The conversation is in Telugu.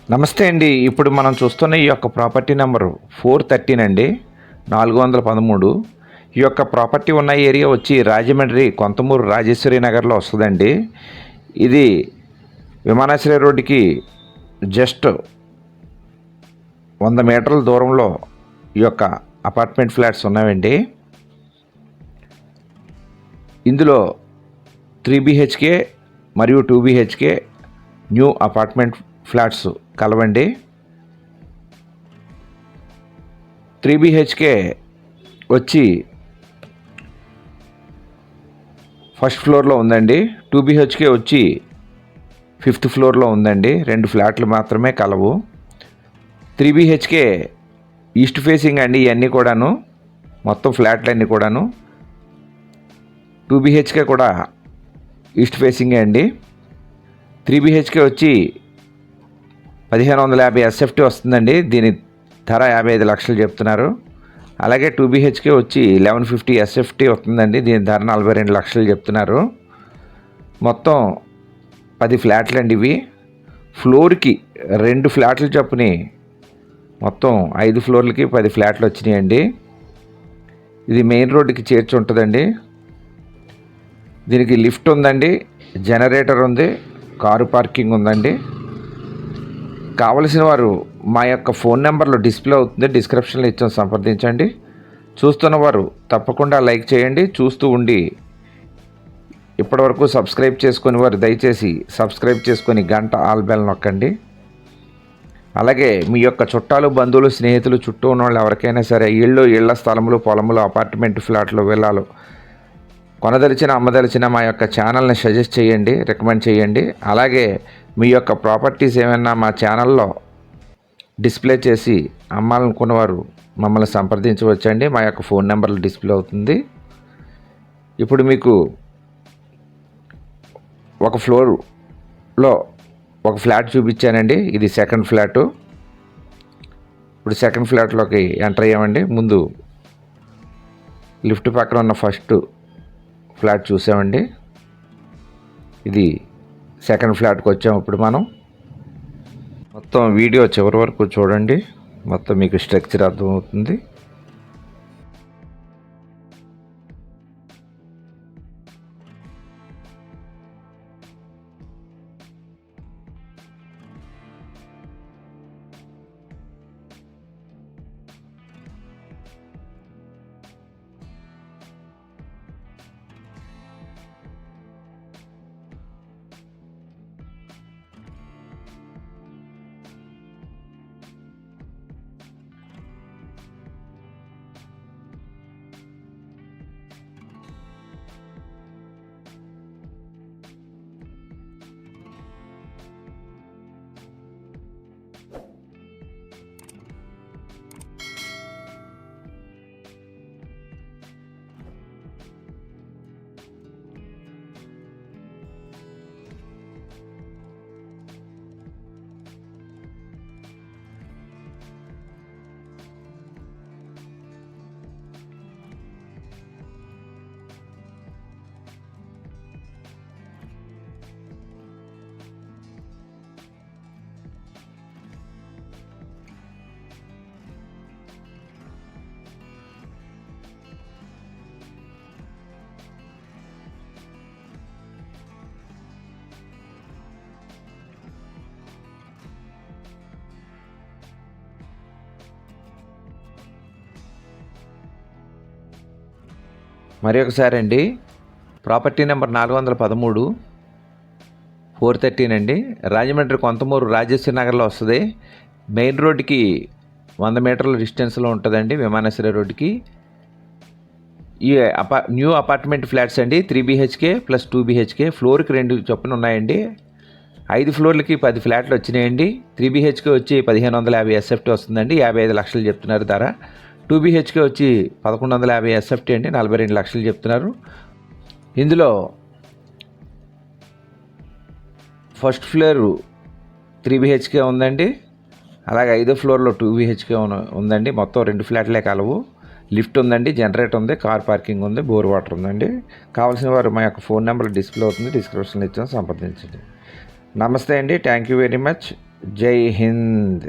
నమస్తే అండి. ఇప్పుడు మనం చూస్తున్న ఈ యొక్క ప్రాపర్టీ నెంబర్ 413 అండి, 413. ఈ యొక్క ప్రాపర్టీ ఉన్న ఏరియా వచ్చి రాజమండ్రి కొంతమూరు రాజేశ్వరి నగర్లో వస్తుందండి. ఇది విమానాశ్రయ రోడ్డుకి జస్ట్ 100 మీటర్ల దూరంలో ఈ యొక్క అపార్ట్మెంట్ ఫ్లాట్స్ ఉన్నాయండి. ఇందులో 3 BHK మరియు 2 BHK న్యూ అపార్ట్మెంట్ ఫ్లాట్స్ కలవండి. 3 BHK వచ్చి ఫస్ట్ ఫ్లోర్లో ఉందండి. 2 BHK వచ్చి 5th ఫ్లోర్లో ఉందండి. 2 ఫ్లాట్లు మాత్రమే కలవు. 3 BHK ఈస్ట్ ఫేసింగ్ అండి. ఇవన్నీ కూడాను మొత్తం ఫ్లాట్లన్నీ కూడాను. 2 BHK కూడా ఈస్ట్ ఫేసింగే అండి. 3 BHK వచ్చి 1550 SFT వస్తుందండి. దీని ధర 55 లక్షలు చెప్తున్నారు. అలాగే 2 BHK వచ్చి 1150 SFT వస్తుందండి. దీని ధర 42 లక్షలు చెప్తున్నారు. మొత్తం 10 ఫ్లాట్లు అండి ఇవి. ఫ్లోర్కి 2 ఫ్లాట్లు చొప్పుని మొత్తం 5 ఫ్లోర్లకి 10 ఫ్లాట్లు వచ్చినాయండి. ఇది మెయిన్ రోడ్డుకి చేర్చి ఉంటుందండి. దీనికి లిఫ్ట్ ఉందండి, జనరేటర్ ఉంది, కారు పార్కింగ్ ఉందండి. కావలసిన వారు మా యొక్క ఫోన్ నెంబర్లో డిస్ప్లే అవుతుంది, డిస్క్రిప్షన్లో ఇచ్చాం, సంప్రదించండి. చూస్తున్న వారు తప్పకుండా లైక్ చేయండి. చూస్తూ ఉండి ఇప్పటివరకు సబ్స్క్రైబ్ చేసుకుని వారు దయచేసి సబ్స్క్రైబ్ చేసుకొని గంట ఆల్ బెల్ నొక్కండి. అలాగే మీ యొక్క చుట్టాలు, బంధువులు, స్నేహితులు, చుట్టూ ఉన్న వాళ్ళు ఎవరికైనా సరే ఇళ్ల స్థలములు, పొలములు, అపార్ట్మెంట్ ఫ్లాట్లు, విల్లాలు కొనదలిచిన, అమ్మదలిచిన మా యొక్క ఛానల్ని సజెస్ట్ చేయండి, రికమెండ్ చేయండి. అలాగే మీ యొక్క ప్రాపర్టీస్ ఏమైనా మా ఛానల్లో డిస్ప్లే చేసి అమ్మాలనుకున్నవారు మమ్మల్ని సంప్రదించవచ్చండి. మా యొక్క ఫోన్ నెంబర్లు డిస్ప్లే అవుతుంది. ఇప్పుడు మీకు ఒక ఫ్లోర్లో ఒక ఫ్లాట్ చూపించానండి. ఇది సెకండ్ ఫ్లాటు. ఇప్పుడు సెకండ్ ఫ్లాట్లోకి ఎంటర్ అయ్యామండి. ముందు లిఫ్ట్ పక్కన ఉన్న ఫస్ట్ ఫ్లాట్ చూసామండి. ఇది సెకండ్ ఫ్లాట్కి వచ్చాము. ఇప్పుడు మనం మొత్తం వీడియో చివరి వరకు చూడండి. మొత్తం మీకు స్ట్రక్చర్ అర్థమవుతుంది. మరి ఒకసారి అండి, ప్రాపర్టీ నెంబర్ 413 413 అండి. రాజమండ్రి కొంతమూరు రాజేశ్వరి నగర్లో వస్తుంది. మెయిన్ రోడ్డుకి 100 మీటర్ల డిస్టెన్స్లో ఉంటుందండి, విమానాశ్రయ రోడ్డుకి. ఈ న్యూ అపార్ట్మెంట్ ఫ్లాట్స్ అండి. 3 BHK ప్లస్ 2 BHK. ఫ్లోర్కి 2 చొప్పున ఉన్నాయండి. 5 ఫ్లోర్లకి 10 ఫ్లాట్లు వచ్చినాయండి. 3 BHK వచ్చి 1550 SFT వస్తుందండి. 55 లక్షలు చెప్తున్నారు ధర. 2 BHK వచ్చి 1150 SFT అండి, 42 లక్షలు చెప్తున్నారు. ఇందులో ఫస్ట్ ఫ్లోర్ 3 BHK ఉందండి. అలాగే 5వ ఫ్లోర్లో 2 BHK ఉందండి. మొత్తం 2 ఫ్లాట్లే కలవు. లిఫ్ట్ ఉందండి, జనరేటర్ ఉంది, కార్ పార్కింగ్ ఉంది, బోర్ వాటర్ ఉందండి. కావాల్సిన వారు మా యొక్క ఫోన్ నెంబర్ డిస్ప్లే అవుతుంది, డిస్క్రిప్షన్లో ఇచ్చాం, సంప్రదించండి. నమస్తే అండి. Thank you very much. జై హింద్.